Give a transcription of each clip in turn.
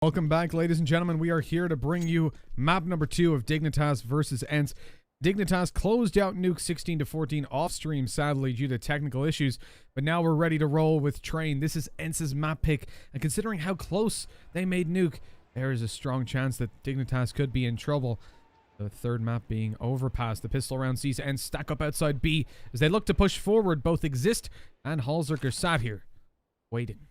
Welcome back, ladies and gentlemen. We are here to bring you map number 2 of Dignitas versus ENCE. Dignitas closed out Nuke 16-14 off stream, sadly, due to technical issues, but now we're ready to roll with Train. This is ENCE's map pick, and considering how close they made Nuke, there is a strong chance that Dignitas could be in trouble. The third map being Overpass. The pistol round sees ENCE stack up outside B as they look to push forward. Both Exist and Halzerk are sat here, waiting.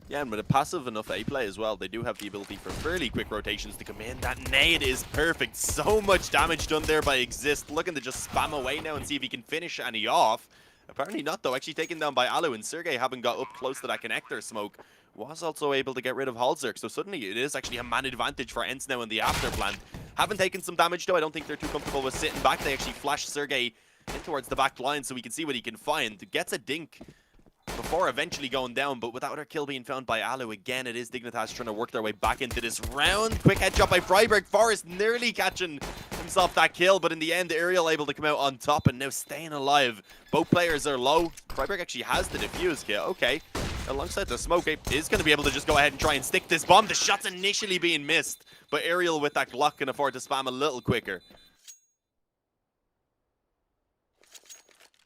Yeah, and with a passive enough A play as well, they do have the ability for fairly quick rotations to come in. That nade is perfect. So much damage done there by Exist. Looking to just spam away now and see if he can finish any off. Apparently not, though. Actually taken down by Alu, and Sergey, having got up close to that connector smoke, was also able to get rid of Halzerk. So suddenly it is actually a man advantage for ENCE now in the after plan. Haven't taken some damage, though. I don't think they're too comfortable with sitting back. They actually flash Sergey in towards the back line so we can see what he can find. Gets a dink before eventually going down, but without her kill being found by Alu. Again, it is Dignitas trying to work their way back into this round. Quick headshot by Freiburg. Forrest nearly catching himself that kill, but in the end, Ariel able to come out on top and now staying alive. Both players are low. Freiburg actually has the defuse kit. Okay. Alongside the smoke, is going to be able to just go ahead and try and stick this bomb. The shot's initially being missed, but Ariel with that Glock can afford to spam a little quicker.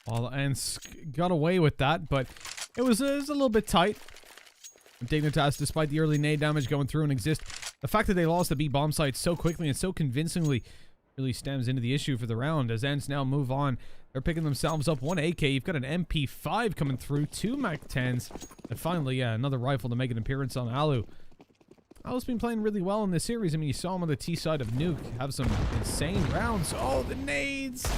Well, ENCE got away with that, but it was a little bit tight. Dignitas, despite the early nade damage going through and Exist, the fact that they lost the B bomb site so quickly and so convincingly really stems into the issue for the round. As ENCE now move on, they're picking themselves up one AK. You've got an MP5 coming through, 2 MAC-10s, and finally, yeah, another rifle to make an appearance on Alu. Alu's been playing really well in this series. I mean, you saw him on the T side of Nuke have some insane rounds. Oh, the nades!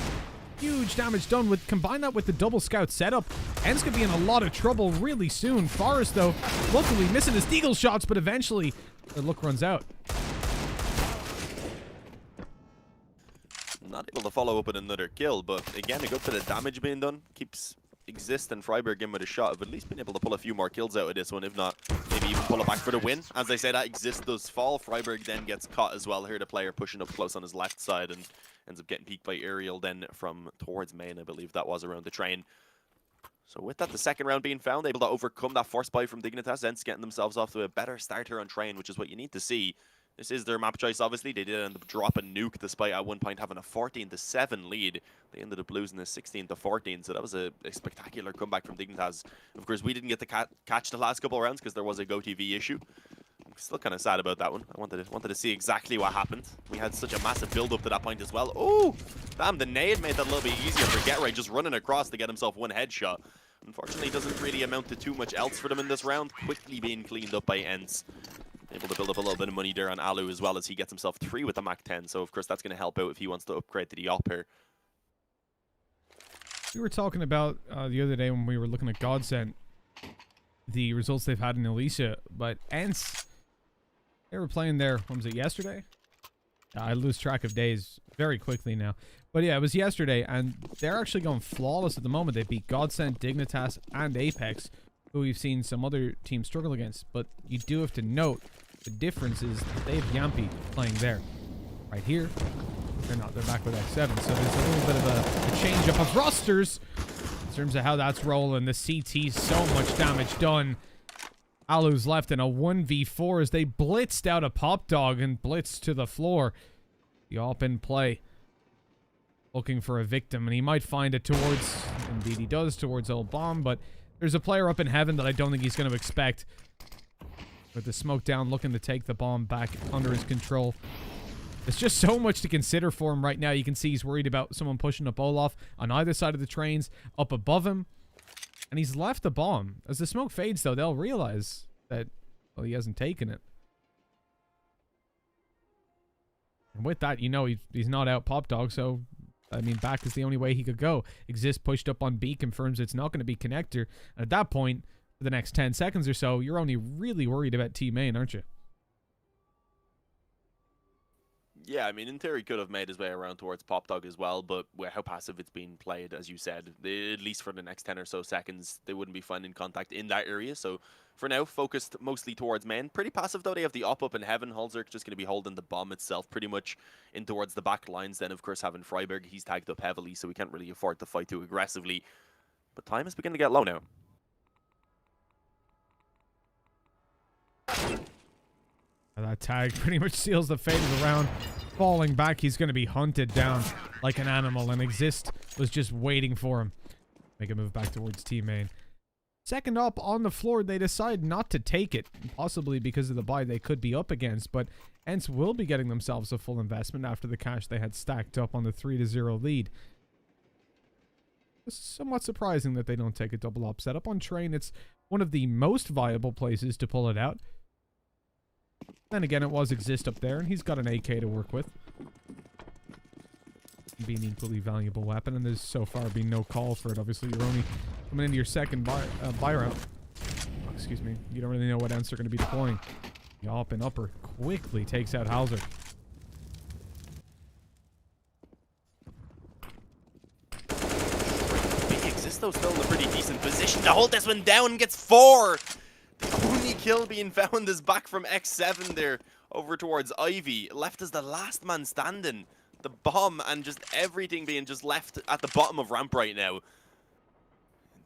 Huge damage done. With combine that with the double scout setup, ENCE could be in a lot of trouble really soon. Forrest, though, luckily missing his deagle shots, but eventually the look runs out. Not able to follow up with another kill, but again, a good bit of damage being done. Keeps Exist and Freiburg in with a shot of at least being able to pull a few more kills out of this one, if not, maybe even pull it back for the win. As I say, that Exist does fall. Freiburg then gets caught as well. Here the player pushing up close on his left side and ends up getting peeked by Ariel then from towards main, I believe that was around the Train. So with that, the second round being found, able to overcome that force buy from Dignitas, ENCE getting themselves off to a better start here on Train, which is what you need to see. This is their map choice, obviously. They did end up dropping Nuke despite at one point having a 14-7 lead. They ended up losing a 16-14, so that was a spectacular comeback from Dignitas. Of course, we didn't get to catch the last couple of rounds because there was a GoTV issue. I'm still kind of sad about that one. I wanted to see exactly what happened. We had such a massive build-up to that point as well. Oh, damn, the nade made that a little bit easier for GetRight, just running across to get himself one headshot. Unfortunately, doesn't really amount to too much else for them in this round. Quickly being cleaned up by ENCE. Able to build up a little bit of money there on Alu as well, as he gets himself 3 with the MAC-10. So, of course, that's going to help out if he wants to upgrade to the op here. We were talking about the other day when we were looking at Godsent, the results they've had in Alicia, but ENCE, they were playing there, when was it, yesterday? I lose track of days very quickly now. But yeah, it was yesterday, and they're actually going flawless at the moment. They beat Godsent, Dignitas, and Apex, who we've seen some other teams struggle against. But you do have to note, the difference is they have Yampi playing there. Right here, they're not. They're back with X7, so there's a little bit of a change-up of rosters in terms of how that's rolling. The CT, so much damage done. Alu's left in a 1v4 as they blitzed out a pop dog and blitzed to the floor. The op in play, looking for a victim, and he might find it towards, indeed he does, towards old bomb, but there's a player up in heaven that I don't think he's going to expect. With the smoke down, looking to take the bomb back under his control. There's just so much to consider for him right now. You can see he's worried about someone pushing up Olaf on either side of the trains, up above him. And he's left the bomb. As the smoke fades, though, they'll realize that, well, he hasn't taken it. And with that, you know he's not out pop dog, so, I mean, back is the only way he could go. Exist pushed up on B, confirms it's not going to be connector. And at that point, for the next 10 seconds or so, you're only really worried about T-main, aren't you? Yeah, I mean, in theory, could have made his way around towards Pop Dog as well, but how passive it's being played, as you said, at least for the next 10 or so seconds, they wouldn't be finding contact in that area. So for now, focused mostly towards main. Pretty passive, though. They have the op up in heaven. Halzerk just going to be holding the bomb itself pretty much in towards the back lines. Then, of course, having Freiburg, he's tagged up heavily, so we can't really afford to fight too aggressively. But time is beginning to get low now. And that tag pretty much seals the fate of the round. Falling back, he's going to be hunted down like an animal, and Exist was just waiting for him. Make a move back towards team main. Second up on the floor, they decide not to take it, possibly because of the buy they could be up against, but ENCE will be getting themselves a full investment after the cash they had stacked up on the 3-0 lead. It's somewhat surprising that they don't take a double up setup on train. It's one of the most viable places to pull it out. Then again, it was Exist up there, and he's got an AK to work with. Be an equally valuable weapon, and there's so far been no call for it. Obviously, you're only coming into your second buy round. Oh, excuse me. You don't really know what ENCE are going to be deploying. Yop and upper quickly takes out Hauser. Exist though still in a pretty decent position to hold this one down. Gets 4. The only kill being found is back from X7 there over towards Ivy. Left as the last man standing. The bomb and just everything being just left at the bottom of ramp right now.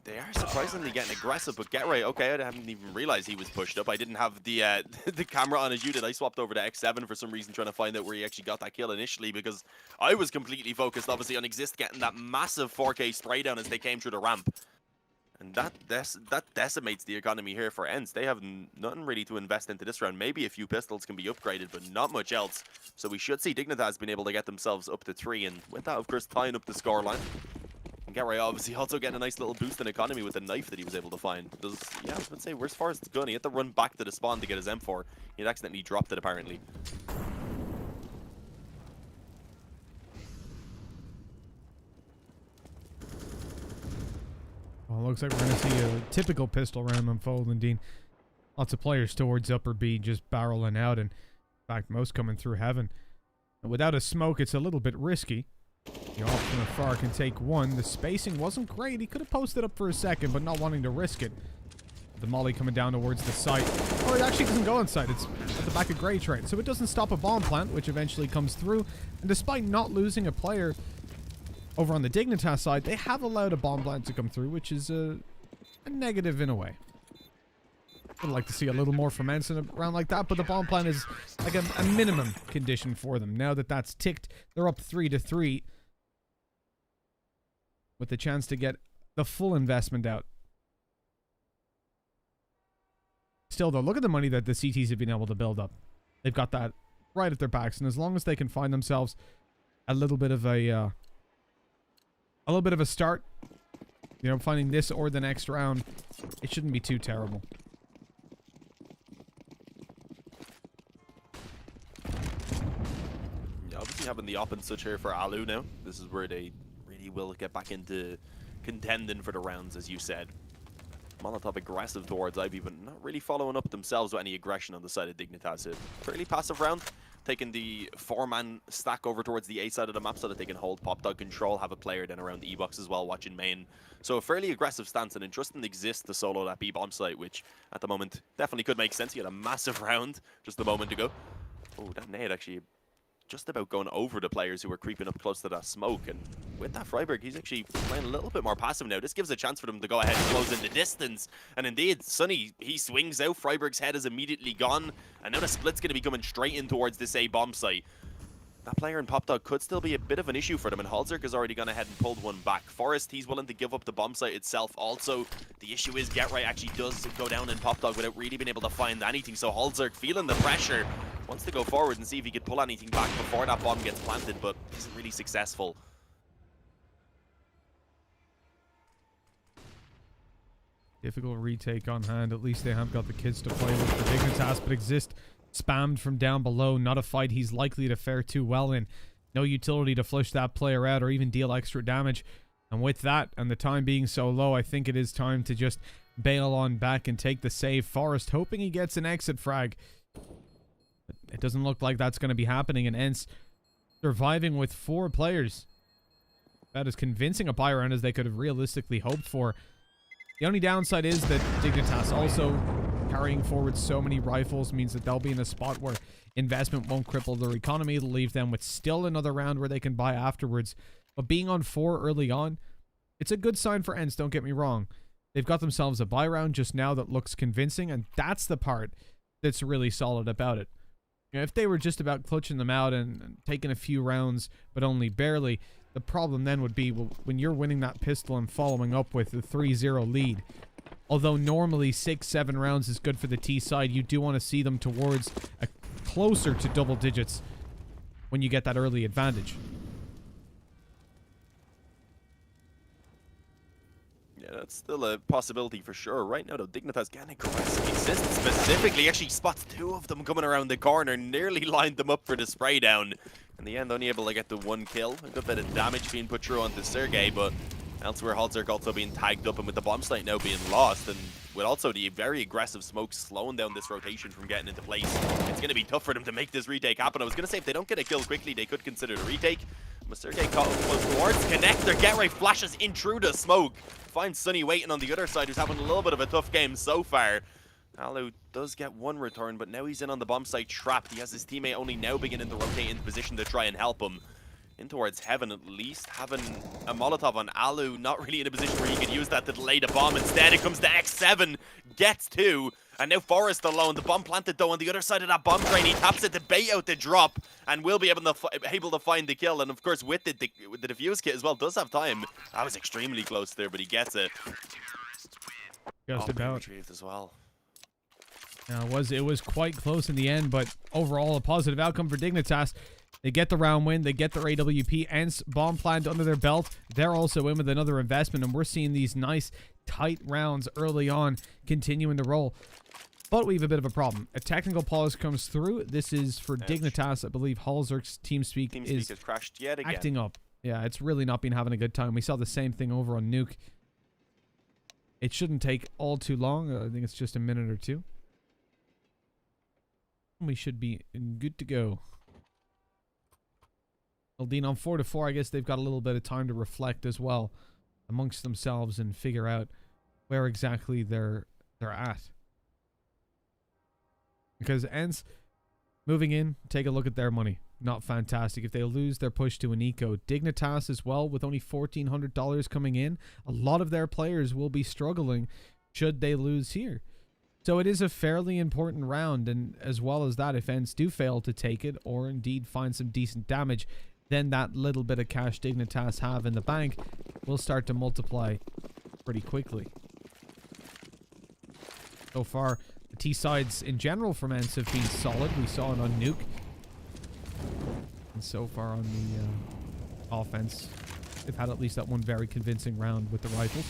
They are surprisingly getting aggressive, but get right. Okay, I hadn't even realized he was pushed up. I didn't have the the camera on as you did. I swapped over to X7 for some reason, trying to find out where he actually got that kill initially, because I was completely focused, obviously, on Exist getting that massive 4K spray down as they came through the ramp. And that decimates the economy here for ENCE. They have nothing really to invest into this round. Maybe a few pistols can be upgraded, but not much else. So we should see Dignitas being able to get themselves up to 3, and with that, of course, tying up the scoreline. And Get Right obviously also getting a nice little boost in economy with the knife that he was able to find. Yeah, I was going to say, where's Forrest's gun? He had to run back to the spawn to get his M4. He had accidentally dropped it, apparently. Well, it looks like we're going to see a typical pistol round unfold, indeed. Lots of players towards upper B just barreling out, and in fact, most coming through heaven. And without a smoke, it's a little bit risky. The off from afar can take one. The spacing wasn't great. He could have posted up for a second, but not wanting to risk it. The molly coming down towards the site. Oh, it actually doesn't go inside. It's at the back of Grey Train. So it doesn't stop a bomb plant, which eventually comes through. And despite not losing a player over on the Dignitas side, they have allowed a bomb plant to come through, which is a negative in a way. I'd like to see a little more from ENCE in a round like that, but the bomb plant is like a minimum condition for them. Now that that's ticked, they're up 3-3 with the chance to get the full investment out. Still, though, look at the money that the CTs have been able to build up. They've got that right at their backs, and as long as they can find themselves a little bit of a start, you know, finding this or the next round, it shouldn't be too terrible. Yeah, obviously having the op and such here for Alu now. This is where they really will get back into contending for the rounds, as you said. Molotov aggressive towards Ivy, but not really following up themselves with any aggression on the side of Dignitas. A fairly passive round, taking the 4-man stack over towards the A side of the map so that they can hold pop dog control, have a player then around the E-box as well, watching main. So a fairly aggressive stance, and entrusting Exist to solo that B-bomb site, which at the moment definitely could make sense. He had a massive round just a moment ago. Oh, that nade actually just about going over the players who were creeping up close to that smoke. And with that, Freiburg, he's actually playing a little bit more passive now. This gives a chance for them to go ahead and close in the distance. And indeed, Sonny, he swings out. Freiburg's head is immediately gone. And now the split's going to be coming straight in towards this A bomb site. That player in Pop Dog could still be a bit of an issue for them, and Holzerk has already gone ahead and pulled one back. Forrest, he's willing to give up the bomb site itself. Also, the issue is Get Right actually does go down in Pop Dog without really being able to find anything. So Holzerk, feeling the pressure, wants to go forward and see if he could pull anything back before that bomb gets planted, but isn't really successful. Difficult retake on hand. At least they have got the kids to play with. The Dignitas, but Exist spammed from down below. Not a fight he's likely to fare too well in. No utility to flush that player out or even deal extra damage. And with that, and the time being so low, I think it is time to just bail on back and take the save. Forrest hoping he gets an exit frag. But it doesn't look like that's going to be happening, and ENCE surviving with 4 players. That is convincing a buy round as they could have realistically hoped for. The only downside is that Dignitas also carrying forward so many rifles means that they'll be in a spot where investment won't cripple their economy. It'll leave them with still another round where they can buy afterwards. But being on 4 early on, it's a good sign for ENCE, don't get me wrong. They've got themselves a buy round just now that looks convincing, and that's the part that's really solid about it. You know, if they were just about clutching them out and taking a few rounds, but only barely, the problem then would be, well, when you're winning that pistol and following up with a 3-0 lead. Although normally 6-7 rounds is good for the T side, you do want to see them towards a closer to double digits when you get that early advantage. Yeah, that's still a possibility for sure. Right now, though, Dignitas getting aggressive. Exist specifically actually spots 2 of them coming around the corner, nearly lined them up for the spray down. In the end, only able to get the 1 kill. A good bit of damage being put through onto Sergey, but elsewhere, Halzerk also being tagged up, and with the bomb site now being lost, and with also the very aggressive smoke slowing down this rotation from getting into place, it's going to be tough for them to make this retake happen. I was going to say, if they don't get a kill quickly, they could consider the retake. But Sergey caught up close towards connector. Get right flashes in through the smoke. Finds Sunny waiting on the other side, who's having a little bit of a tough game so far. Alu does get 1 return, but now he's in on the bomb site trapped. He has his teammate only now beginning to rotate into position to try and help him. In towards heaven, at least. Having a Molotov on Alu, not really in a position where he could use that to delay the bomb. Instead, it comes to X7, gets 2, and now Forrest alone. The bomb planted, though, on the other side of that bomb train. He taps it to bait out the drop, and will be able to find the kill. And, of course, with the defuse kit as well, does have time. That was extremely close there, but he gets it. Just about retrieved as well. Now, it was quite close in the end, but overall, a positive outcome for Dignitas. They get the round win. They get their AWP. ENCE bomb plant under their belt. They're also in with another investment, and we're seeing these nice, tight rounds early on continuing to roll. But we have a bit of a problem. A technical pause comes through. This is for Dignitas. I believe Halzerk's TeamSpeak is crashed yet again. Acting up. Yeah, it's really not been having a good time. We saw the same thing over on Nuke. It shouldn't take all too long. I think it's just a minute or 2. We should be good to go. Dean, on 4-4, I guess they've got a little bit of time to reflect as well amongst themselves and figure out where exactly they're at. Because ENCE moving in, take a look at their money. Not fantastic. If they lose, they're pushed to an eco. Dignitas as well, with only $1,400 coming in. A lot of their players will be struggling should they lose here. So it is a fairly important round, and as well as that, if ENCE do fail to take it or indeed find some decent damage, then that little bit of cash Dignitas have in the bank will start to multiply pretty quickly. So far, the T-sides in general from ENCE have been solid. We saw it on Nuke. And so far on the offense, they've had at least that one very convincing round with the rifles.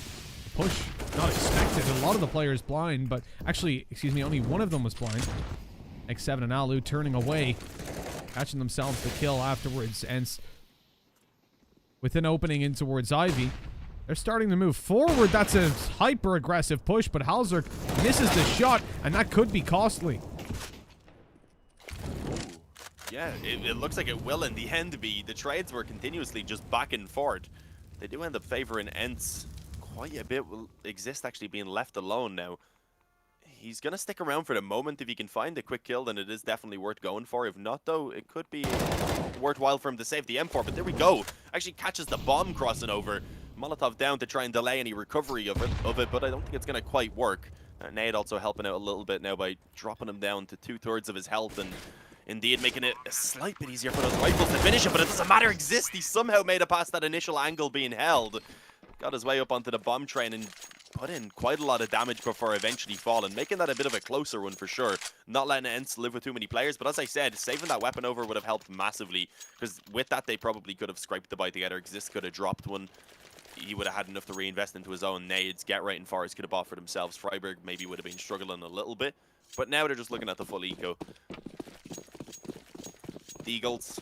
The push, not expected. A lot of the players blind, but actually, excuse me, only one of them was blind. X7 and Alu turning away, catching themselves the kill afterwards. ENCE with an opening in towards Ivy. They're starting to move forward. That's a hyper-aggressive push, but Halzerk misses the shot, and that could be costly. Yeah, it looks like it will in the end be. The trades were continuously just back and forth. They do end up favoring ENCE quite a bit. Will Exist actually being left alone now. He's going to stick around for the moment. If he can find a quick kill, then it is definitely worth going for. If not, though, it could be worthwhile for him to save the M4. But there we go. Actually catches the bomb crossing over. Molotov down to try and delay any recovery of it, but I don't think it's going to quite work. Nade also helping out a little bit now by dropping him down to 2/3 of his health, and indeed making it a slight bit easier for those rifles to finish it, but it doesn't matter. Exist. He somehow made it past that initial angle being held. Got his way up onto the bomb train and put in quite a lot of damage before eventually falling, making that a bit of a closer one for sure. Not letting ENCE live with too many players, but as I said, saving that weapon over would have helped massively, because with that they probably could have scraped the bite together. Exist could have dropped one. He would have had enough to reinvest into his own nades. Get Right and Forrest could have bought for themselves. Freiburg maybe would have been struggling a little bit, but now they're just looking at the full eco. The Eagles.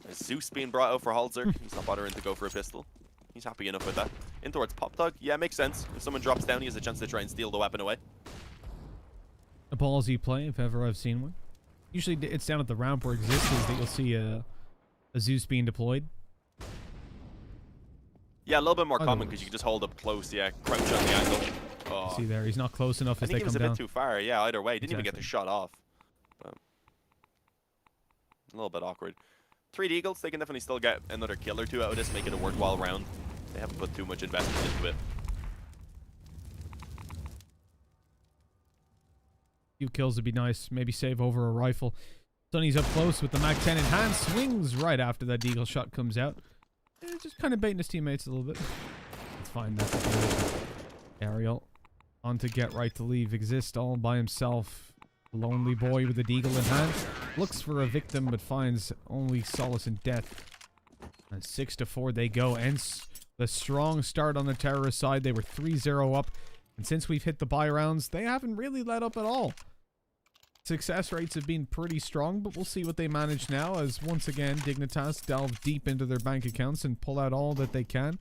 There's Zeus being brought out for Halzerk. He's not bothering to go for a pistol. He's happy enough with that. In towards Pop Dog. Yeah, makes sense. If someone drops down, he has a chance to try and steal the weapon away. A ballsy play, if ever I've seen one. Usually it's down at the ramp where Exist is that you'll see a Zeus being deployed. Yeah, a little bit more common because you can just hold up close. Yeah, crouch on the angle. Oh. See there, he's not close enough as they come down. I think he was a bit too far. Yeah, either way. Didn't even get the shot off. But a little bit awkward. 3 Eagles, they can definitely still get another kill or 2 out of this, make it a worthwhile round. They haven't put too much investment into it. A few kills would be nice. Maybe save over a rifle. Sonny's up close with the Mac 10 in hand. Swings right after that deagle shot comes out. Just kind of baiting his teammates a little bit. It's fine. That's the Ariel on to get right to leave. Exist all by himself. Lonely boy with a deagle in hand. Looks for a victim but finds only solace in death. And 6-4 they go. ENCE, the strong start on the terrorist side. They were 3-0 up. And since we've hit the buy rounds, they haven't really let up at all. Success rates have been pretty strong, but we'll see what they manage now as once again Dignitas delve deep into their bank accounts and pull out all that they can.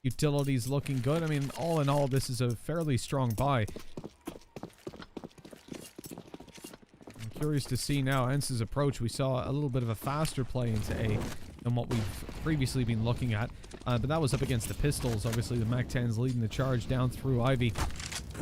Utilities looking good. I mean, all in all, this is a fairly strong buy. I'm curious to see now ENCE's approach. We saw a little bit of a faster play into A than what we've previously been looking at. But that was up against the Pistols. Obviously, the Mac 10's leading the charge down through Ivy.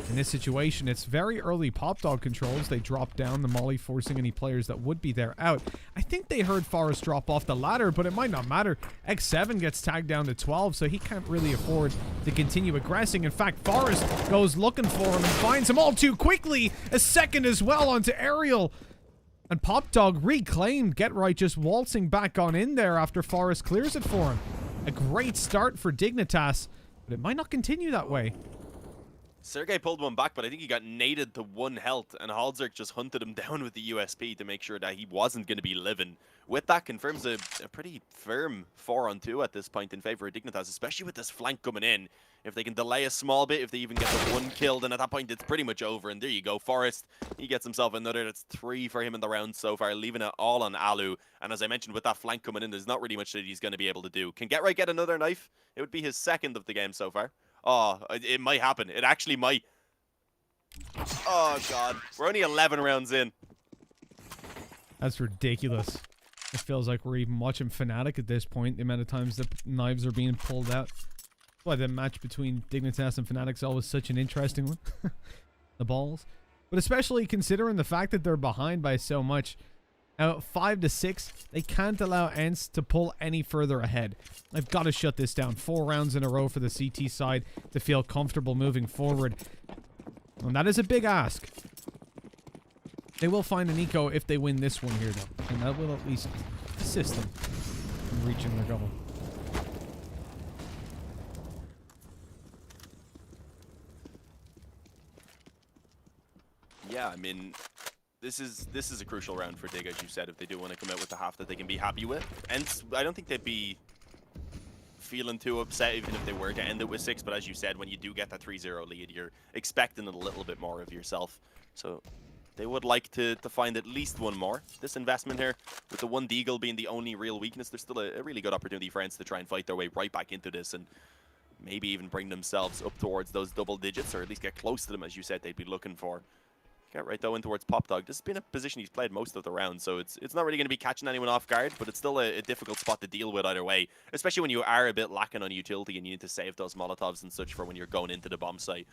In this situation, it's very early pop dog controls. They drop down the molly, forcing any players that would be there out. I think they heard Forrest drop off the ladder, but it might not matter. X7 gets tagged down to 12, so he can't really afford to continue aggressing. In fact, Forrest goes looking for him and finds him all too quickly. A second as well onto Ariel. And Pop Dog reclaimed. Get Right just waltzing back on in there after Forrest clears it for him. A great start for Dignitas, but it might not continue that way. Sergey pulled one back, but I think he got naded to 1 health, and Halzerk just hunted him down with the USP to make sure that he wasn't going to be living. With that, confirms a pretty firm 4-on-2 at this point in favor of Dignitas, especially with this flank coming in. If they can delay a small bit, if they even get the 1 kill, then at that point it's pretty much over. And there you go, Forrest. He gets himself another. That's 3 for him in the round so far, leaving it all on Alu. And as I mentioned, with that flank coming in, there's not really much that he's going to be able to do. Can Get Right get another knife? It would be his 2nd of the game so far. Oh, it might happen. It actually might. Oh, God. We're only 11 rounds in. That's ridiculous. It feels like we're even watching Fnatic at this point, the amount of times that knives are being pulled out. That's why the match between Dignitas and Fnatic is always such an interesting one. The balls. But especially considering the fact that they're behind by so much. Now, 5-6, they can't allow ENCE to pull any further ahead. They've got to shut this down. 4 rounds in a row for the CT side to feel comfortable moving forward. And that is a big ask. They will find an eco if they win this one here, though. And that will at least assist them in reaching their goal. Yeah, I mean, this is a crucial round for Dig, as you said, if they do want to come out with the half that they can be happy with. And I don't think they'd be feeling too upset even if they were to end it with 6, but as you said, when you do get that 3-0 lead, you're expecting a little bit more of yourself. So they would like to find at least 1 more. This investment here, with the 1 deagle being the only real weakness, there's still a really good opportunity for ENCE to try and fight their way right back into this and maybe even bring themselves up towards those double digits, or at least get close to them, as you said, they'd be looking for. Get Right though in towards Pop Dog. This has been a position he's played most of the round, so it's not really going to be catching anyone off guard, but it's still a difficult spot to deal with either way, especially when you are a bit lacking on utility and you need to save those Molotovs and such for when you're going into the bomb site.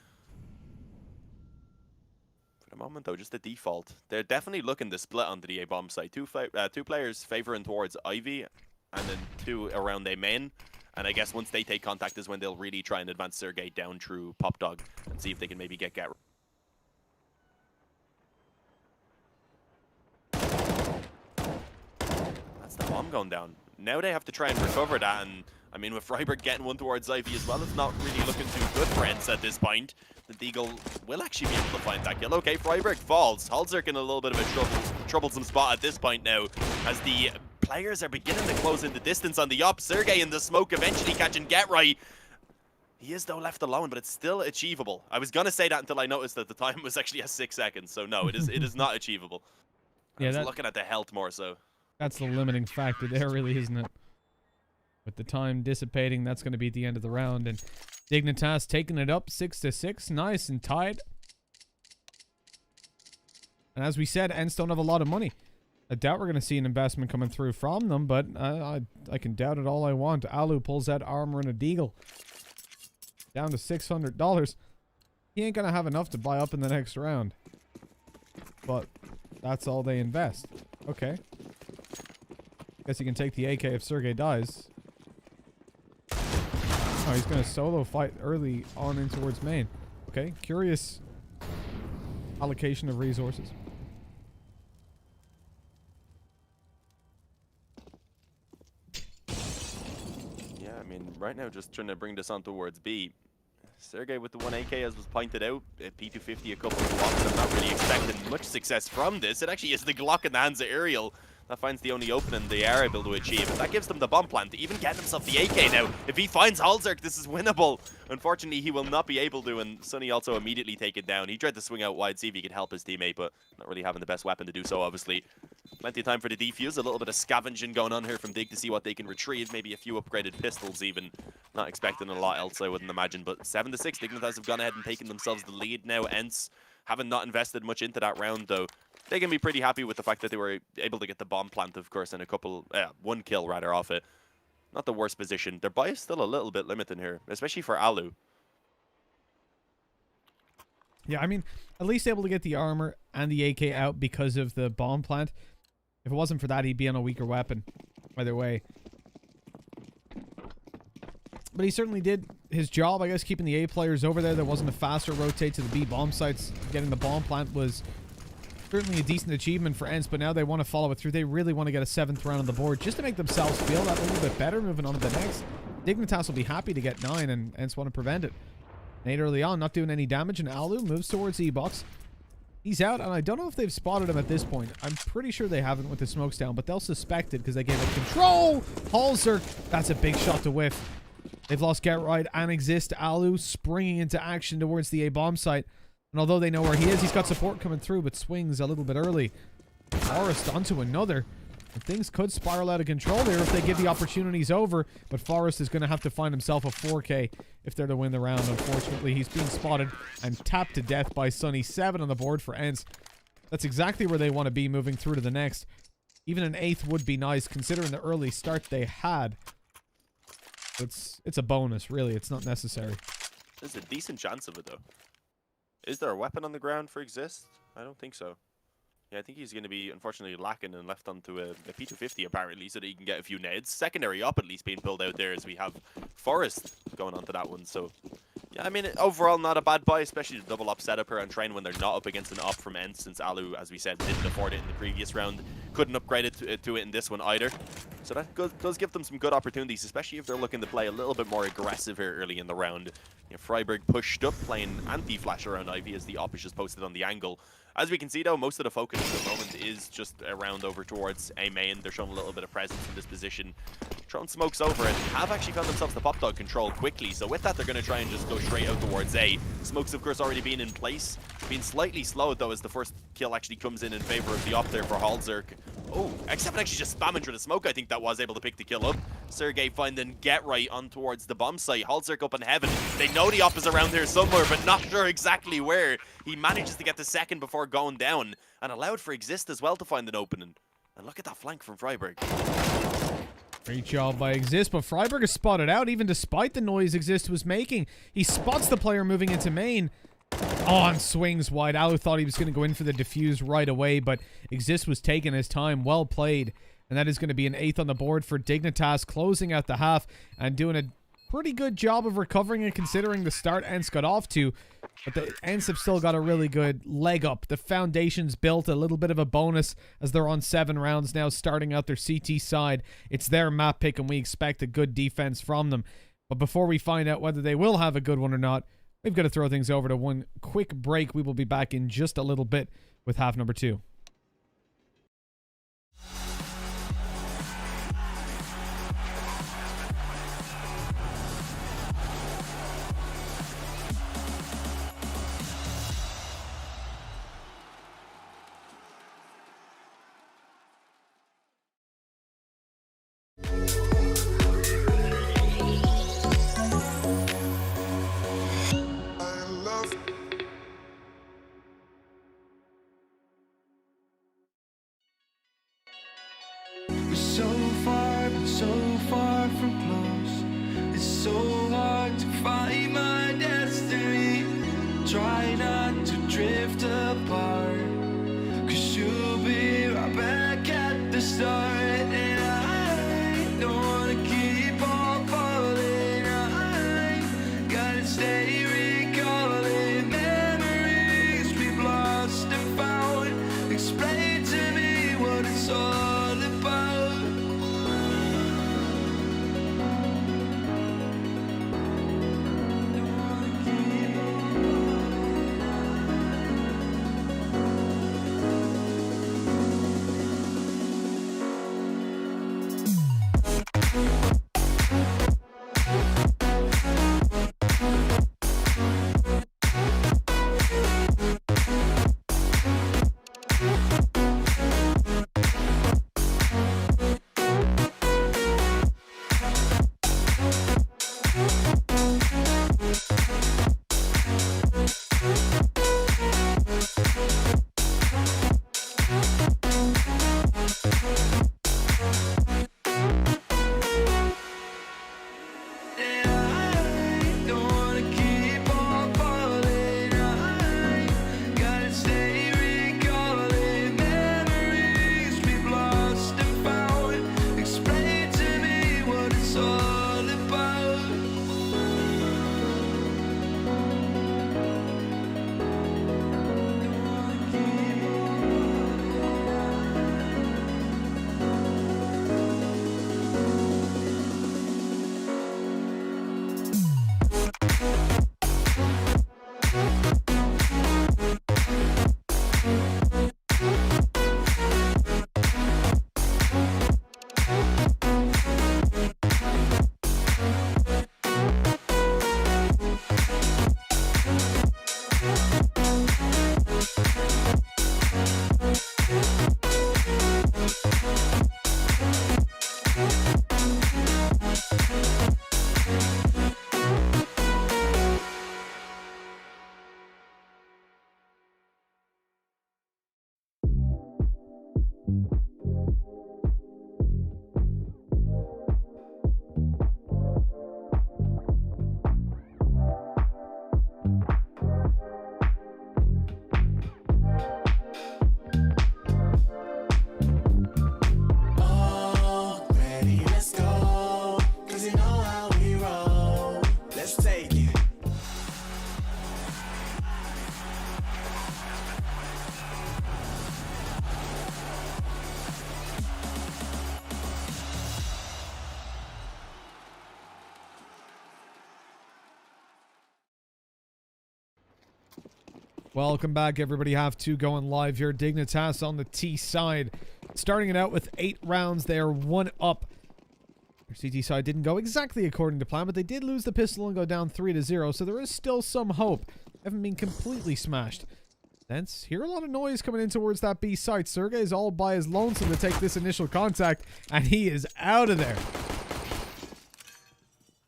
For the moment though, just the default. They're definitely looking to split onto the A bomb site. Two players favoring towards Ivy, and then 2 around A main. And I guess once they take contact is when they'll really try and advance Sergey down through Pop Dog and see if they can maybe get Right. The bomb going down. Now they have to try and recover that, and I mean, with Freiburg getting 1 towards Ivy as well, it's not really looking too good for ENCE at this point. The deagle will actually be able to find that kill. Okay, Freiburg falls. Halzerk in a little bit of a troublesome spot at this point now, as the players are beginning to close in the distance on the up. Sergey in the smoke eventually catching Get Right. He is though left alone, but it's still achievable. I was gonna say that until I noticed that the time was actually at 6 seconds, so no, it is not achievable. I was looking at the health more so. That's the limiting factor there, really, isn't it? With the time dissipating, that's going to be the end of the round. And Dignitas taking it up 6-6. Nice and tied. And as we said, ENCE don't have a lot of money. I doubt we're going to see an investment coming through from them, but I can doubt it all I want. Alu pulls out armor and a deagle. Down to $600. He ain't going to have enough to buy up in the next round. But that's all they invest. Okay. Guess he can take the AK if Sergey dies. Oh, he's going to solo fight early on in towards main. Okay, curious allocation of resources. mean, right now, just trying to bring this on towards B. Sergey with the 1 AK, as was pointed out, at P250 a couple of blocks. I'm not really expecting much success from this. It actually is the Glock in the hands of Ariel that finds the only opening they are able to achieve. And that gives them the bomb plant to even get himself the AK now. If he finds Halzerk, this is winnable. Unfortunately, he will not be able to, and Sonny also immediately take it down. He tried to swing out wide, see if he could help his teammate, but not really having the best weapon to do so, obviously. Plenty of time for the defuse. A little bit of scavenging going on here from Dig to see what they can retrieve. Maybe a few upgraded pistols even. Not expecting a lot else, I wouldn't imagine. But 7-6, Dignitas have gone ahead and taken themselves the lead now. ENCE haven't not invested much into that round, though. They can be pretty happy with the fact that they were able to get the bomb plant, of course, and one kill rather off it. Not the worst position. Their buy is still a little bit limited here, especially for Alu. Yeah, I mean, at least able to get the armor and the AK out because of the bomb plant. If it wasn't for that, he'd be on a weaker weapon. Either way. But he certainly did his job, I guess, keeping the A players over there. There wasn't a faster rotate to the B bomb sites. Getting the bomb plant was certainly a decent achievement for ENCE, but now they want to follow it through. They really want to get a 7th round on the board just to make themselves feel that a little bit better moving on to the next. Dignitas will be happy to get 9, and ENCE want to prevent it. Nate early on, not doing any damage, and Alu moves towards E-Box. He's out, and I don't know if they've spotted him at this point. I'm pretty sure they haven't with the smokes down, but they'll suspect it because they gave it control. Halzer, that's a big shot to whiff. They've lost Get Right and Exist. Alu springing into action towards the A-bomb site. And although they know where he is, he's got support coming through, but swings a little bit early. Forrest onto another. And things could spiral out of control there if they give the opportunities over. But Forrest is going to have to find himself a 4K if they're to win the round. Unfortunately, he's being spotted and tapped to death by Sonny. 7 on the board for ENCE. That's exactly where they want to be moving through to the next. Even an 8th would be nice, considering the early start they had. It's a bonus, really. It's not necessary. There's a decent chance of it, though. Is there a weapon on the ground for Exist? I don't think so. Yeah, I think he's going to be, unfortunately, lacking and left onto a P250, apparently, so that he can get a few nades. Secondary up, at least, being pulled out there as we have Forrest going onto that one. So, yeah, I mean, overall, not a bad buy, especially the double up setup here and trying when they're not up against an up from ENCE, since Alu, as we said, didn't afford it in the previous round. Couldn't upgrade it to it in this one either. So that does give them some good opportunities, especially if they're looking to play a little bit more aggressive here early in the round. You know, Freiburg pushed up, playing anti-flash around Ivy as the op is just posted on the angle. As we can see, though, most of the focus at the moment is just around over towards A main. They're showing a little bit of presence in this position. Throwing smokes over and have actually found themselves the pop dog control quickly. So with that, they're going to try and just go straight out towards A. Smokes, of course, already being in place. Being slightly slowed, though, as the first kill actually comes in favor of the op there for Halzerk. Oh, X7 actually just spamming through the smoke. I think that was able to pick the kill up. Sergey finding Get Right on towards the bomb site. Halzerk up in heaven. They know the op is around here somewhere, but not sure exactly where. He manages to get the second before going down, and allowed for Exist as well to find an opening. And look at that flank from Freiburg. Great job by Exist, but Freiburg is spotted out even despite the noise Exist was making. He spots the player moving into main. Oh, and swings wide. Alu thought he was going to go in for the defuse right away, but Exist was taking his time. Well played. And that is going to be an 8th on the board for Dignitas, closing out the half and doing a pretty good job of recovering it considering the start ENCE got off to. But the ENCE have still got a really good leg up. The foundation's built, a little bit of a bonus as they're on 7 rounds now, starting out their CT side. It's their map pick, and we expect a good defense from them. But before we find out whether they will have a good one or not, we've got to throw things over to one quick break. We will be back in just a little bit with half number 2. So far from close. It's so hard to find my destiny. Try not to drift apart, 'cause you'll be right back at the start. And I don't wanna keep on falling. I gotta stay recalling memories we've lost and found. Explain to me what it's all about. Welcome back, everybody. Have two going live here. Dignitas on the T side. Starting it out with 8 rounds. They are 1 up. Their CT side didn't go exactly according to plan, but they did lose the pistol and go down 3-0, so there is still some hope. Haven't been completely smashed. ENCE, hear a lot of noise coming in towards that B site. Sergey is all by his lonesome to take this initial contact, and he is out of there.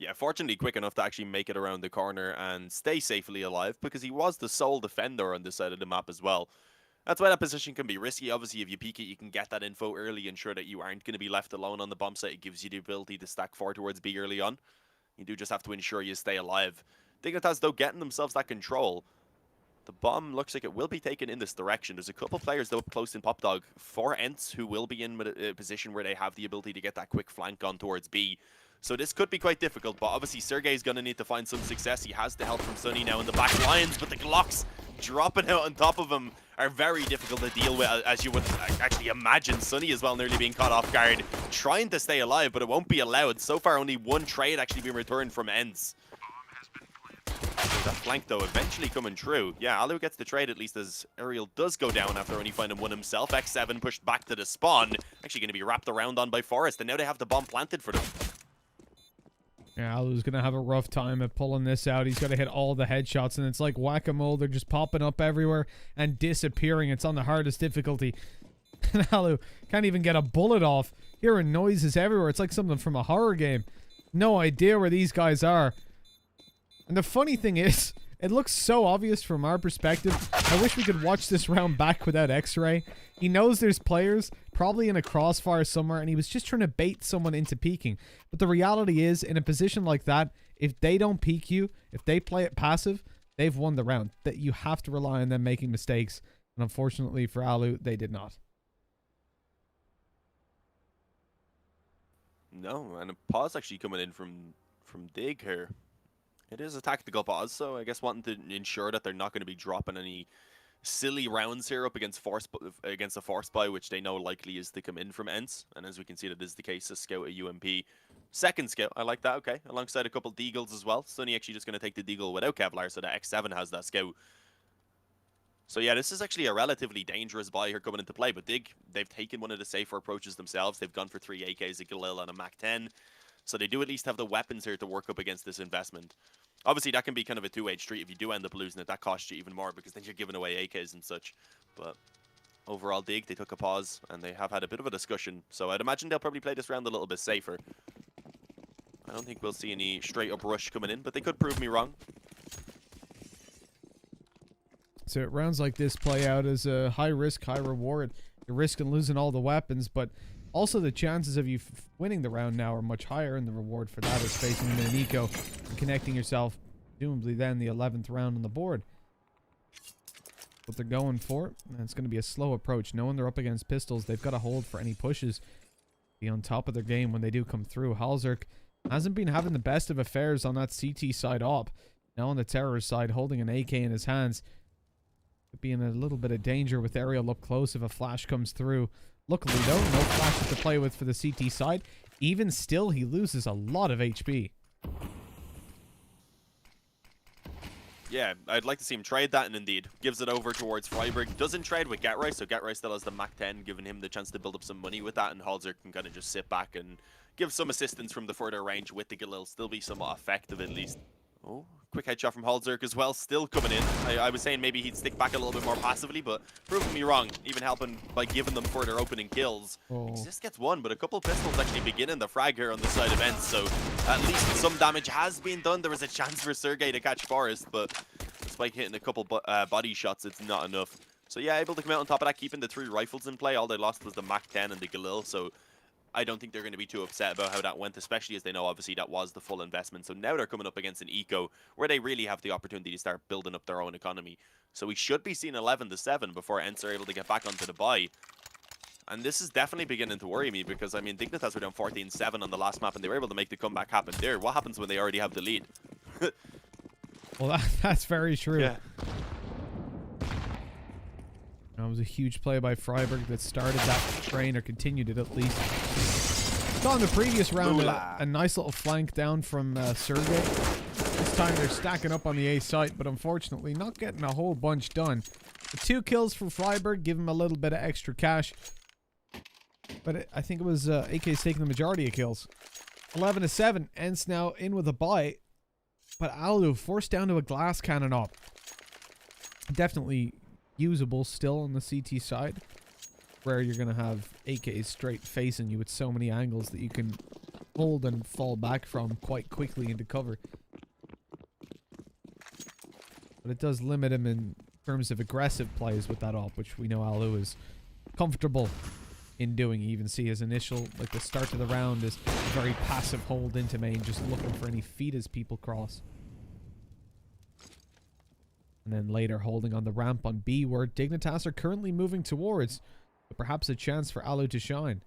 Yeah, fortunately quick enough to actually make it around the corner and stay safely alive, because he was the sole defender on this side of the map as well. That's why that position can be risky. Obviously, if you peek it, you can get that info early, ensure that you aren't going to be left alone on the bomb site. It gives you the ability to stack 4 towards B early on. You do just have to ensure you stay alive. Dignitas, though, getting themselves that control. The bomb looks like it will be taken in this direction. There's a couple players, though, close in Pop Dog for ENCE who will be in a position where they have the ability to get that quick flank on towards B. So this could be quite difficult, but obviously Sergey's going to need to find some success. He has the help from Sunny now in the back lines, but the Glocks dropping out on top of him are very difficult to deal with, as you would actually imagine. Sunny as well nearly being caught off guard, trying to stay alive, but it won't be allowed. So far, only 1 trade actually been returned from ENCE. That flank, though, eventually coming true. Yeah, Alu gets the trade, at least, as Ariel does go down after only finding 1 himself. X7 pushed back to the spawn. Actually going to be wrapped around on by Forest, and now they have the bomb planted for them. Yeah, Alu's going to have a rough time at pulling this out. He's got to hit all the headshots, and it's like whack-a-mole. They're just popping up everywhere and disappearing. It's on the hardest difficulty. And Alu can't even get a bullet off. Hearing noises everywhere. It's like something from a horror game. No idea where these guys are. And the funny thing is, it looks so obvious from our perspective. I wish we could watch this round back without X-ray. He knows there's players, probably in a crossfire somewhere, and he was just trying to bait someone into peeking. But the reality is, in a position like that, if they don't peek you, if they play it passive, they've won the round. That you have to rely on them making mistakes. And unfortunately for Alu, they did not. No, and a pause actually coming in from Dig here. It is a tactical pause, so I guess wanting to ensure that they're not going to be dropping any silly rounds here up against a force buy, which they know likely is to come in from ENCE. And as we can see, that is the case. A scout, a UMP, second scout. I like that. Okay, alongside a couple deagles as well. Sunny actually just going to take the deagle without Kevlar, so that X7 has that scout. So yeah, this is actually a relatively dangerous buy here coming into play. But Dig, they've taken one of the safer approaches themselves. They've gone for 3 AKs, a Galil, and a Mac-10. So they do at least have the weapons here to work up against this investment. Obviously, that can be kind of a two-way street. If you do end up losing it, that costs you even more because then you're giving away AKs and such. But overall, Dig, they took a pause and they have had a bit of a discussion. So I'd imagine they'll probably play this round a little bit safer. I don't think we'll see any straight-up rush coming in, but they could prove me wrong. So rounds like this play out as a high risk, high reward. You're risking losing all the weapons, but also the chances of you winning the round now are much higher, and the reward for that is facing them in an eco and connecting yourself, presumably then the 11th round on the board. What they're going for, and it's going to be a slow approach. Knowing they're up against pistols, they've got to hold for any pushes. Be on top of their game when they do come through. Halzerk hasn't been having the best of affairs on that CT side op. Now on the terrorist side, holding an AK in his hands. Could be in a little bit of danger with Ariel up close if a flash comes through. Luckily, though, no flashes to play with for the CT side. Even still, he loses a lot of HP. Yeah, I'd like to see him trade that, and indeed, gives it over towards Freiburg. Doesn't trade with Getrice, so Getrice still has the Mac-10, giving him the chance to build up some money with that, and Halzer can kind of just sit back and give some assistance from the further range with the Galil. Still be somewhat effective, at least. Oh, quick headshot from Halzerk as well, still coming in. I was saying maybe he'd stick back a little bit more passively, but proving me wrong, even helping by giving them further opening kills. Exist gets one, but a couple pistols actually beginning the frag here on the side of ENCE, so at least some damage has been done. There was a chance for Sergey to catch Forest, but despite hitting a couple body shots, it's not enough. So yeah, able to come out on top of that, keeping the 3 rifles in play. All they lost was the Mac-10 and the Galil, so I don't think they're going to be too upset about how that went, especially as they know, obviously, that was the full investment. So now they're coming up against an eco where they really have the opportunity to start building up their own economy. So we should be seeing 11-7 before ENCE are able to get back onto the buy. And this is definitely beginning to worry me because, I mean, Dignitas were down 14-7 on the last map and they were able to make the comeback happen there. What happens when they already have the lead? Well, that's very true. Yeah. That was a huge play by Freiburg that started that train, or continued it at least. Saw in the previous round a nice little flank down from Sergey. This time they're stacking up on the A site, but unfortunately not getting a whole bunch done. The 2 kills for Freiburg give him a little bit of extra cash. But I think it was AK's taking the majority of kills. 11-7. ENCE now in with a bye. But Alu forced down to a glass cannon op. Definitely usable still on the CT side. Where you're going to have AKs straight facing you with so many angles that you can hold and fall back from quite quickly into cover. But it does limit him in terms of aggressive plays with that op, which we know Alu is comfortable in doing. You even see his initial, like the start of the round is a very passive hold into main, just looking for any feet as people cross. And then later holding on the ramp on B, where Dignitas are currently moving towards, but perhaps a chance for Alu to shine.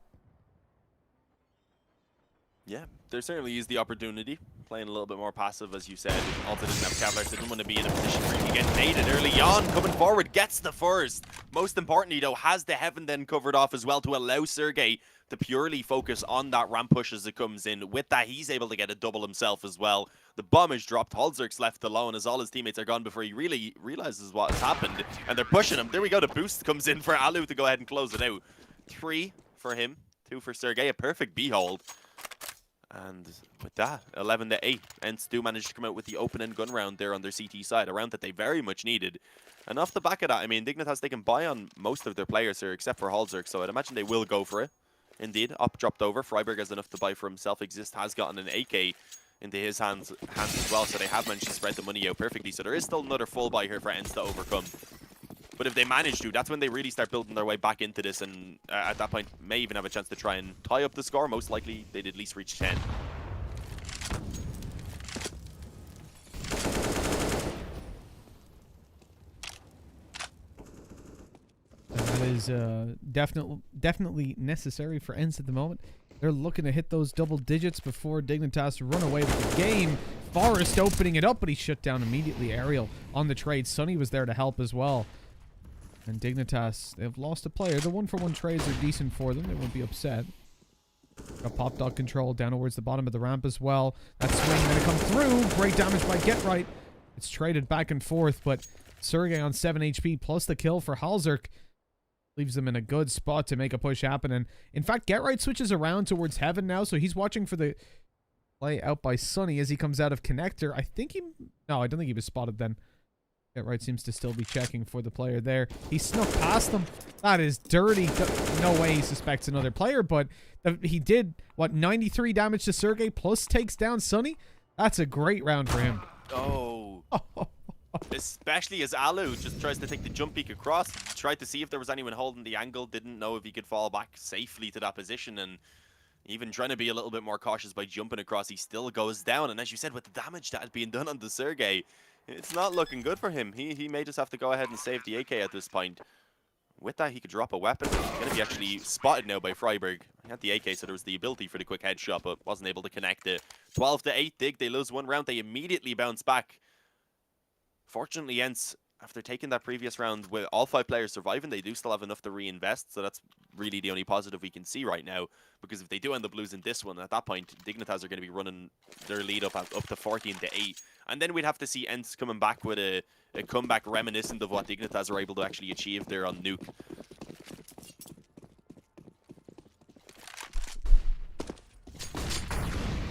Yeah, they certainly used the opportunity, playing a little bit more passive, as you said. Also didn't have Cavalier, so didn't want to be in a position where he can get naded early on. Coming forward, gets the first. Most importantly, though, has the heaven then covered off as well to allow Sergey to purely focus on that ramp push as it comes in. With that, he's able to get a double himself as well. The bomb is dropped. Holzerk's left alone as all his teammates are gone before he really realizes what has happened. And they're pushing him. There we go. The boost comes in for Alu to go ahead and close it out. 3 for him, 2 for Sergey. A perfect B hold. And with that, 11-8, ENCE do manage to come out with the open-end gun round there on their CT side, a round that they very much needed. And off the back of that, I mean, Dignitas, they can buy on most of their players here, except for Holzerk, so I'd imagine they will go for it. Indeed, up dropped over. Freiburg has enough to buy for himself. Exist has gotten an AK into his hands as well, so they have managed to spread the money out perfectly. So there is still another full buy here for ENCE to overcome. But if they manage to, that's when they really start building their way back into this, and at that point, may even have a chance to try and tie up the score. Most likely, they'd at least reach 10. That is definitely necessary for ENCE at the moment. They're looking to hit those double digits before Dignitas run away with the game. Forrest opening it up, but he shut down immediately. Ariel on the trade. Sonny was there to help as well. And Dignitas, they've lost a player. The 1-for-1 trades are decent for them. They won't be upset. Got pop dog control down towards the bottom of the ramp as well. That swing going to come through. Great damage by Get Right. It's traded back and forth, but Sergey on 7 HP plus the kill for Holzerk leaves them in a good spot to make a push happen. And in fact, Get Right switches around towards Heaven now, so he's watching for the play out by Sonny as he comes out of connector. I don't think he was spotted then. Get Right seems to still be checking for the player there. He snuck past them. That is dirty. No way he suspects another player, but he did, what, 93 damage to Sergey plus takes down Sonny? That's a great round for him. Oh. Especially as Alu just tries to take the jump peek across. Tried to see if there was anyone holding the angle. Didn't know if he could fall back safely to that position. And even trying to be a little bit more cautious by jumping across, he still goes down. And as you said, with the damage that had been done on the Sergey, it's not looking good for him. He may just have to go ahead and save the AK at this point. With that, he could drop a weapon. He's going to be actually spotted now by Freiburg. He had the AK, so there was the ability for the quick headshot, but wasn't able to connect it. 12-8, Dig. They lose one round. They immediately bounce back. Fortunately, ENCE, after taking that previous round with all 5 players surviving, they do still have enough to reinvest. So that's really the only positive we can see right now. Because if they do end up losing this one, at that point, Dignitas are going to be running their lead up to 14-8. And then we'd have to see ENCE coming back with a comeback reminiscent of what Dignitas are able to actually achieve there on Nuke.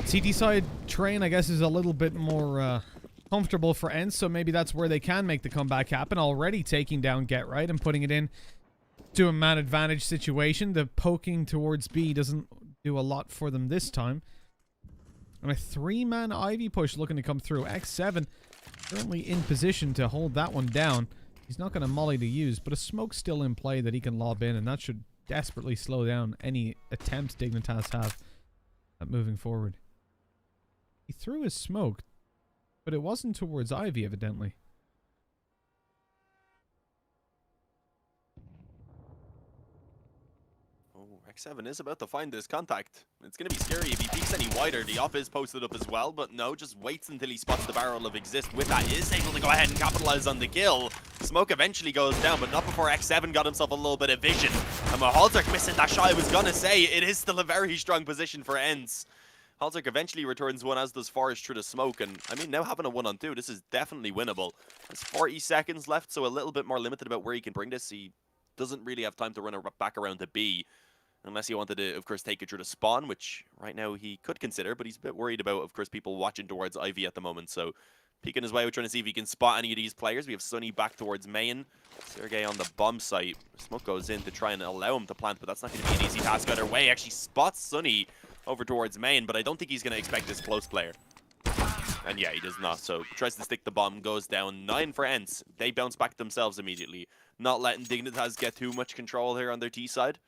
CT side train, I guess, is a little bit more comfortable for ENCE, so maybe that's where they can make the comeback happen. Already taking down Get Right and putting it in to a man advantage situation. The poking towards B doesn't do a lot for them this time. And a 3-man Ivy push looking to come through. X7 currently in position to hold that one down. He's not going to molly to use, but a smoke's still in play that he can lob in, and that should desperately slow down any attempt Dignitas have at moving forward. He threw his smoke, but it wasn't towards Ivy, evidently. Oh, X7 is about to find this contact. It's going to be scary if he peeks any wider. The op is posted up as well, but no, just waits until he spots the barrel of Exist. With that, is able to go ahead and capitalize on the kill. Smoke eventually goes down, but not before X7 got himself a little bit of vision. And Holzerk missing that shot, I was going to say, it is still a very strong position for ENCE. Halzerk eventually returns one, as does Forrest through the smoke, and I mean, now having a 1-on-2, this is definitely winnable. There's 40 seconds left, so a little bit more limited about where he can bring this. He doesn't really have time to run back around to B, unless he wanted to, of course, take it through the spawn, which right now he could consider, but he's a bit worried about, of course, people watching towards Ivy at the moment, so peeking his way, we're trying to see if he can spot any of these players. We have Sunny back towards main. Sergey on the bomb site. Smoke goes in to try and allow him to plant, but that's not going to be an easy task either way. Actually spots Sunny over towards main, but I don't think he's going to expect this close player. And yeah, he does not. So tries to stick the bomb, goes down. 9 for ENCE. They bounce back themselves immediately. Not letting Dignitas get too much control here on their T side.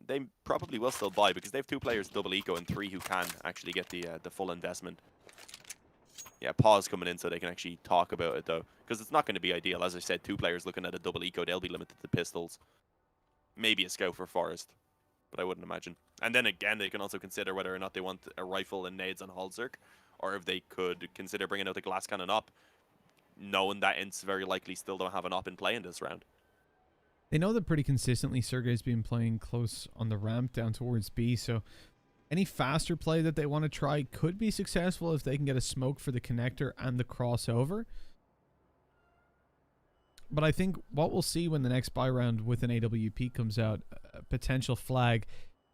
They probably will still buy because they have 2 players double eco and 3 who can actually get the full investment. Yeah, pause coming in so they can actually talk about it though, because it's not going to be ideal. As I said, 2 players looking at a double eco, they'll be limited to pistols. Maybe a scout for Forest, but I wouldn't imagine. And then again, they can also consider whether or not they want a rifle and nades on Halzerk, or if they could consider bringing out the glass cannon up, knowing that ENCE very likely still don't have an op in play in this round. They know that pretty consistently Sergey's been playing close on the ramp down towards B, so any faster play that they want to try could be successful if they can get a smoke for the connector and the crossover. But I think what we'll see when the next buy round with an AWP comes out, a potential flag,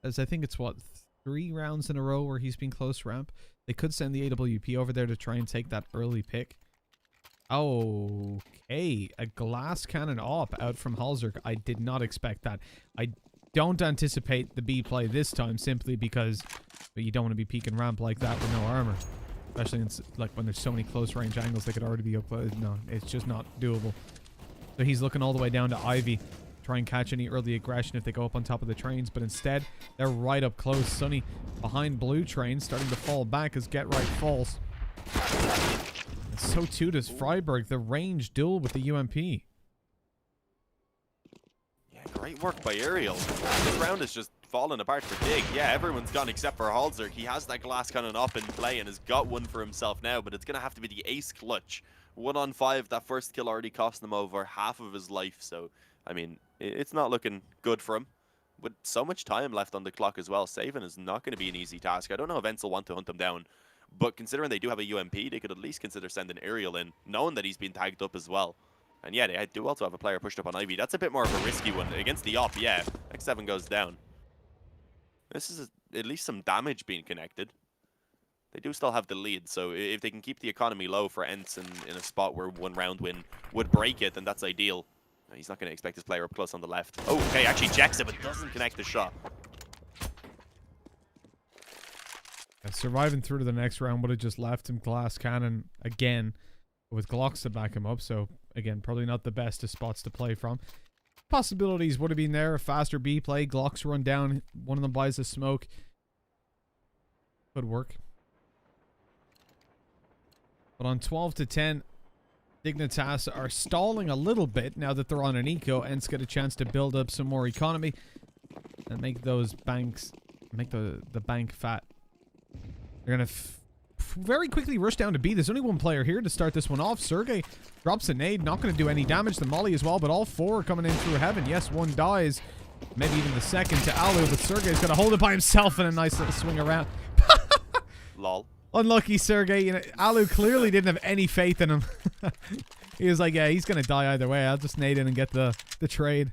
as I think it's what, 3 rounds in a row where he's been close ramp. They could send the AWP over there to try and take that early pick. Okay, a glass cannon op out from Halzerk. I did not expect that. I don't anticipate the B play this time simply because you don't want to be peeking ramp like that with no armor. Especially in, like when there's so many close range angles they could already be up. No, it's just not doable. So he's looking all the way down to Ivy. Try and catch any early aggression if they go up on top of the trains. But instead, they're right up close. Sunny behind blue train, starting to fall back as Get Right falls. And so too does Freiburg. The range duel with the UMP. Yeah, great work by Aerial. This round is just falling apart for Dig. Yeah, everyone's gone except for Halzerk. He has that glass cannon up in play and has got one for himself now, but it's going to have to be the ace clutch. 1-on-5, that first kill already cost him over half of his life, so I mean, it's not looking good for him. With so much time left on the clock as well, saving is not going to be an easy task. I don't know if ENCE will want to hunt him down, but considering they do have a UMP, they could at least consider sending Aerial in, knowing that he's been tagged up as well. And yeah, they do also have a player pushed up on Ivy. That's a bit more of a risky one. Against the op, yeah, X7 goes down. This is at least some damage being connected. They do still have the lead, so if they can keep the economy low for ENCE in a spot where 1 round win would break it, then that's ideal. He's not going to expect his player up close on the left. Oh, okay, actually checks it, but doesn't connect the shot. Surviving through to the next round would have just left him glass cannon again with Glocks to back him up. So, again, probably not the best of spots to play from. Possibilities would have been there. A faster B play. Glocks run down. One of them buys a smoke. Could work. But on 12-10, Dignitas are stalling a little bit now that they're on an eco. ENCE get a chance to build up some more economy and make those banks, make the bank fat. They're going to very quickly rush down to B. There's only 1 player here to start this one off. Sergey drops a nade, not going to do any damage. The molly as well, but all 4 are coming in through heaven. Yes, 1 dies. Maybe even the second to Alu, but Sergey's going to hold it by himself in a nice little swing around. Lol. Unlucky Sergey. You know, Alu clearly didn't have any faith in him. He was like, yeah, he's going to die either way. I'll just nade in and get the trade.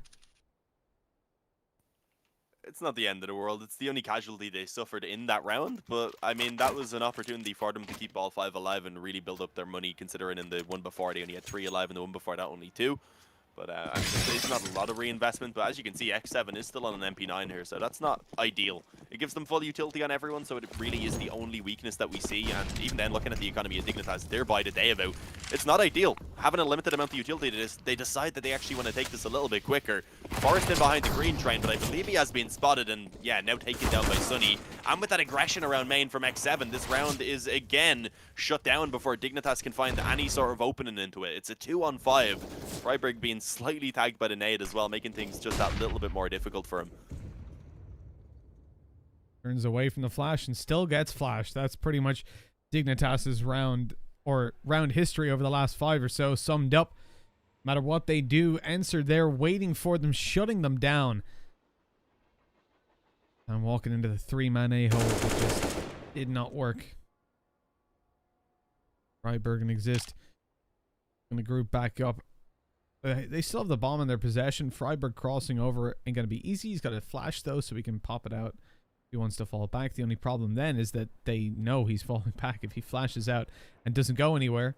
It's not the end of the world. It's the only casualty they suffered in that round. But, I mean, that was an opportunity for them to keep all 5 alive and really build up their money, considering in the one before they only had 3 alive and the one before that only 2. But I mean, it's not a lot of reinvestment, but as you can see, X7 is still on an MP9 here, so that's not ideal. It gives them full utility on everyone, so it really is the only weakness that we see, and even then, looking at the economy of Dignitas, they're by the day about, it's not ideal. Having a limited amount of utility to this, they decide that they actually want to take this a little bit quicker. Forrest in behind the green train, but I believe he has been spotted, and yeah, now taken down by Sunny. And with that aggression around main from X7, this round is again shut down before Dignitas can find any sort of opening into it. It's a 2-on-5. Freiburg being slightly tagged by the nade as well, making things just that little bit more difficult for him. Turns away from the flash and still gets flashed. That's pretty much Dignitas's round history over the last 5 or so summed up. No matter what they do, ENCE are there waiting for them, shutting them down. I'm walking into the 3-man A-hole with just Did not work. Freiburg and Exist. Gonna group back up. They still have the bomb in their possession. Freiburg crossing over ain't gonna be easy. He's got a flash though, so he can pop it out if he wants to fall back. The only problem then is that they know he's falling back if he flashes out and doesn't go anywhere.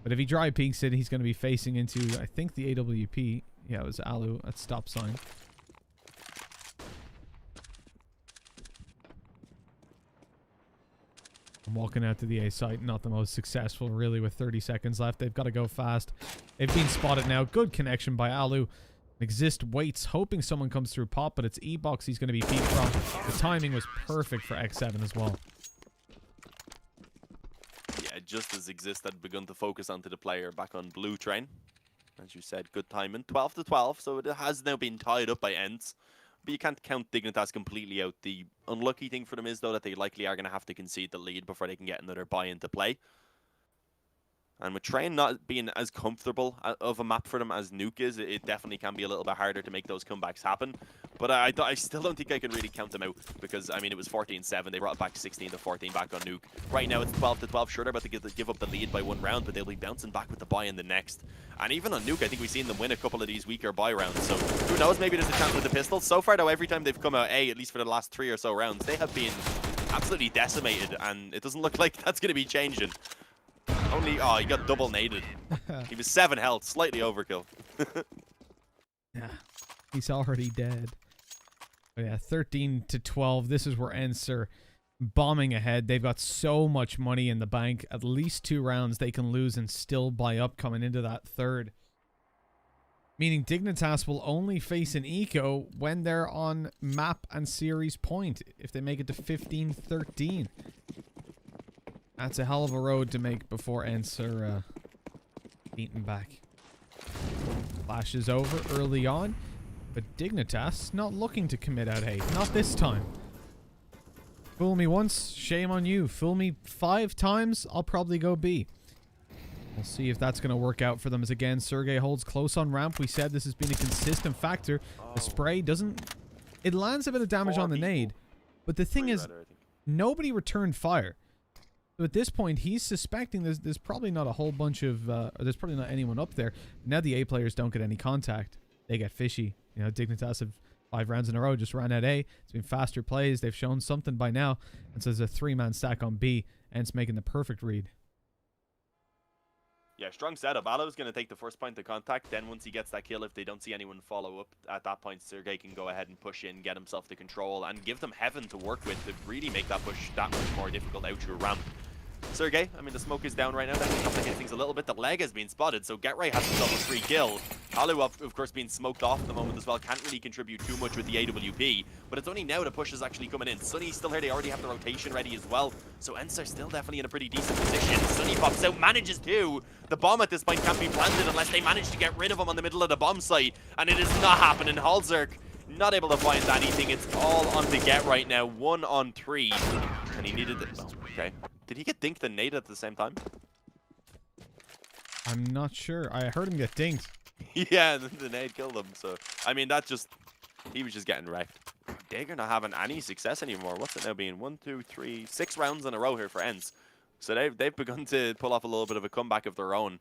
But if he dry peeks it, he's gonna be facing into, I think, the AWP. Yeah, it was Alu at stop sign. I'm walking out to the A site, not the most successful really with 30 seconds left. They've got to go fast. They've been spotted now. Good connection by Alu. Exist waits, hoping someone comes through pop, but it's E-Box he's going to be beat from. The timing was perfect for X7 as well. Yeah, just as Exist had begun to focus onto the player back on blue train. As you said, good timing. 12 to 12, so it has now been tied up by ENCE. But you can't count Dignitas completely out. The unlucky thing for them is, though, that they likely are going to have to concede the lead before they can get another buy into play. And with Train not being as comfortable of a map for them as Nuke is, it definitely can be a little bit harder to make those comebacks happen. But I still don't think I can really count them out because, I mean, it was 14-7. They brought it back 16-14 back on Nuke. Right now it's 12-12. Sure, they're about to give up the lead by 1 round, but they'll be bouncing back with the buy in the next. And even on Nuke, I think we've seen them win a couple of these weaker buy rounds. So who knows, maybe there's a chance with the pistol. So far, though, every time they've come out A, at least for the last 3 or so rounds, they have been absolutely decimated. And it doesn't look like that's going to be changing. Only, oh, he got double naded. He was 7 health, slightly overkill. Yeah, he's already dead. But yeah, 13-12. This is where ENCE are bombing ahead. They've got so much money in the bank. At least 2 rounds they can lose and still buy up coming into that third. Meaning Dignitas will only face an eco when they're on map and series point. If they make it to 15-13. That's a hell of a road to make before ENCE are beaten back. Flashes over early on, but Dignitas not looking to commit out A. Not this time. Fool me once, shame on you. Fool me 5 times, I'll probably go B. We'll see if that's going to work out for them as again Sergey holds close on ramp. We said this has been a consistent factor. The spray doesn't... It lands a bit of damage on the nade, but the thing is, nobody returned fire. So at this point, he's suspecting there's probably not a whole bunch of... there's probably not anyone up there. Now the A players don't get any contact. They get fishy. You know, Dignitas have 5 rounds in a row, just ran at A. It's been faster plays. They've shown something by now. And so there's a 3-man stack on B. And it's making the perfect read. Yeah, strong setup. Alo's going to take the first point of contact. Then once he gets that kill, if they don't see anyone follow up, at that point, Sergey can go ahead and push in, get himself to control, and give them heaven to work with to really make that push that much more difficult out through ramp. Sergey, I mean, the smoke is down right now. That can complicate things a little bit. The leg has been spotted, so Get Right has himself a free kill. Alu, of course, being smoked off at the moment as well, can't really contribute too much with the AWP, but it's only now the push is actually coming in. Sunny's still here. They already have the rotation ready as well, so ENCE are still definitely in a pretty decent position. Sunny pops out, manages to. The bomb at this point can't be planted unless they manage to get rid of him on the middle of the bomb site, and it is not happening. Halzerk not able to find anything. It's all on to Get Right now. 1 on 3, and he needed it. Oh, okay. Did he get dinked and naded at the same time? I'm not sure. I heard him get dinked. Yeah, the nade killed him. So, I mean, that just... He was just getting wrecked. Dagger not having any success anymore. What's it now being? 1, 2, 3, 6 rounds in a row here for ENCE. So they've begun to pull off a little bit of a comeback of their own.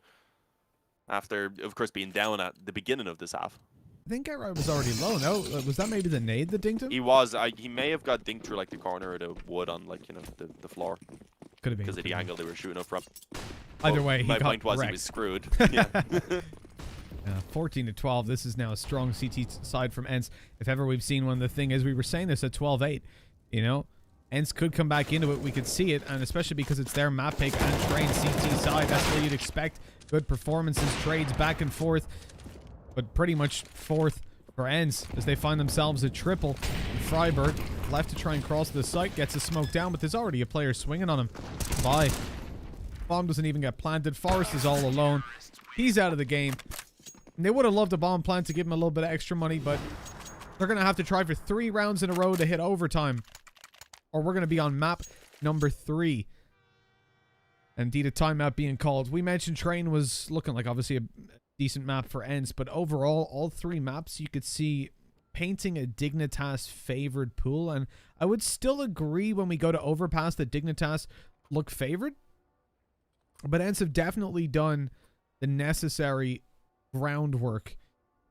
After, of course, being down at the beginning of this half. I think Get Right was already low. No, was that maybe the nade that dinked him? He was. He may have got dinked through, like, the corner of the wood on, like, you know, the floor. Could have been. Because of the angle they were shooting up from. Either way, he got my point was wrecked. he was screwed. Yeah. 14-12. This is now a strong CT side from ENCE. If ever we've seen one, the thing is, we were saying this at 12-8. You know, ENCE could come back into it. We could see it, and especially because it's their map pick and Train CT side. That's where you'd expect good performances, trades back and forth, but pretty much fourth for ENCE as they find themselves a triple. Freiburg left to try and cross the site, gets a smoke down, but there's already a player swinging on him. Bye. Bomb doesn't even get planted. Forrest is all alone. He's out of the game. And they would have loved a bomb plant to give him a little bit of extra money, but they're going to have to try for 3 rounds in a row to hit overtime. Or we're going to be on map number 3. Indeed, a timeout being called. We mentioned Train was looking like obviously a decent map for ENCE, but overall, all 3 maps you could see painting a Dignitas favored pool, and I would still agree when we go to Overpass that Dignitas look favored. But ENCE have definitely done the necessary groundwork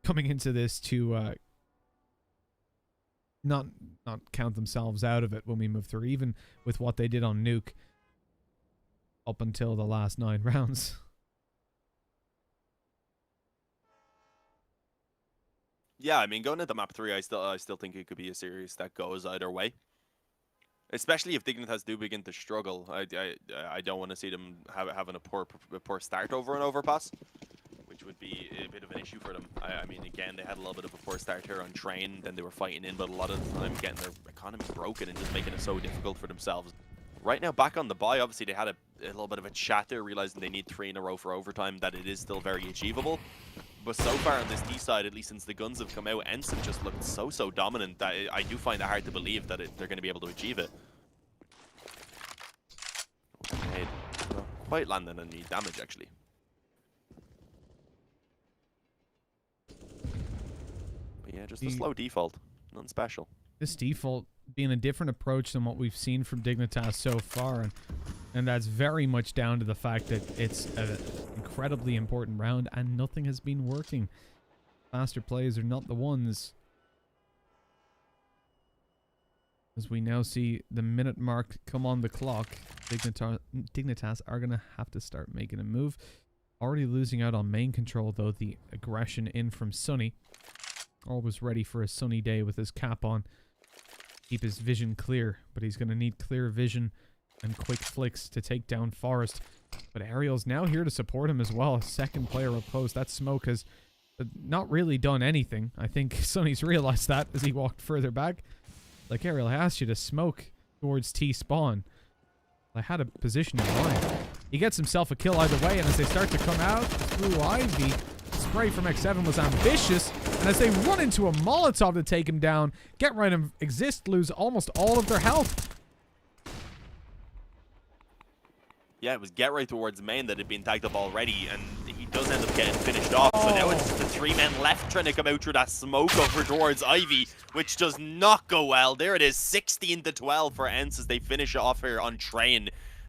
coming into this to not count themselves out of it when we move through, even with what they did on Nuke up until the last 9 rounds. Yeah, I mean, going into map 3, I still think it could be a series that goes either way. Especially if Dignitas do begin to struggle. I don't want to see them having a poor start over an Overpass, which would be a bit of an issue for them. I mean, again, they had a little bit of a poor start here on Train, then they were fighting in, but a lot of the time getting their economy broken and just making it so difficult for themselves. Right now, back on the bye, obviously they had a little bit of a chat there, realizing they need 3 in a row for overtime, that it is still very achievable. But so far on this D side, at least since the guns have come out, ENCE have just looked so dominant that I do find it hard to believe that they're going to be able to achieve it. Okay, not quite landing any damage, actually. But yeah, just a slow default. Nothing special. This default being a different approach than what we've seen from Dignitas so far, and that's very much down to the fact that it's an incredibly important round and nothing has been working. Faster plays are not the ones. As we now see the minute mark come on the clock, Dignitas are going to have to start making a move. Already losing out on main control, though. The aggression in from Sunny. Always ready for a sunny day with his cap on. Keep his vision clear, but he's going to need clear vision and quick flicks to take down Forest. But Ariel's now here to support him as well. A second player opposed. That smoke has not really done anything. I think Sunny's realized that as he walked further back. Like, Ariel, I asked you to smoke towards T-spawn. I had a position in mind. He gets himself a kill either way, and as they start to come out through Ivy, spray from X7 was ambitious, and as they run into a Molotov to take him down, Get Right and Exist lose almost all of their health. Yeah, it was Get Right towards main that had been tagged up already, and he does end up getting finished off. So now it's the 3 men left trying to come out through that smoke over towards Ivy, which does not go well. There it is, 16-12 for ENCE as they finish off here on Train.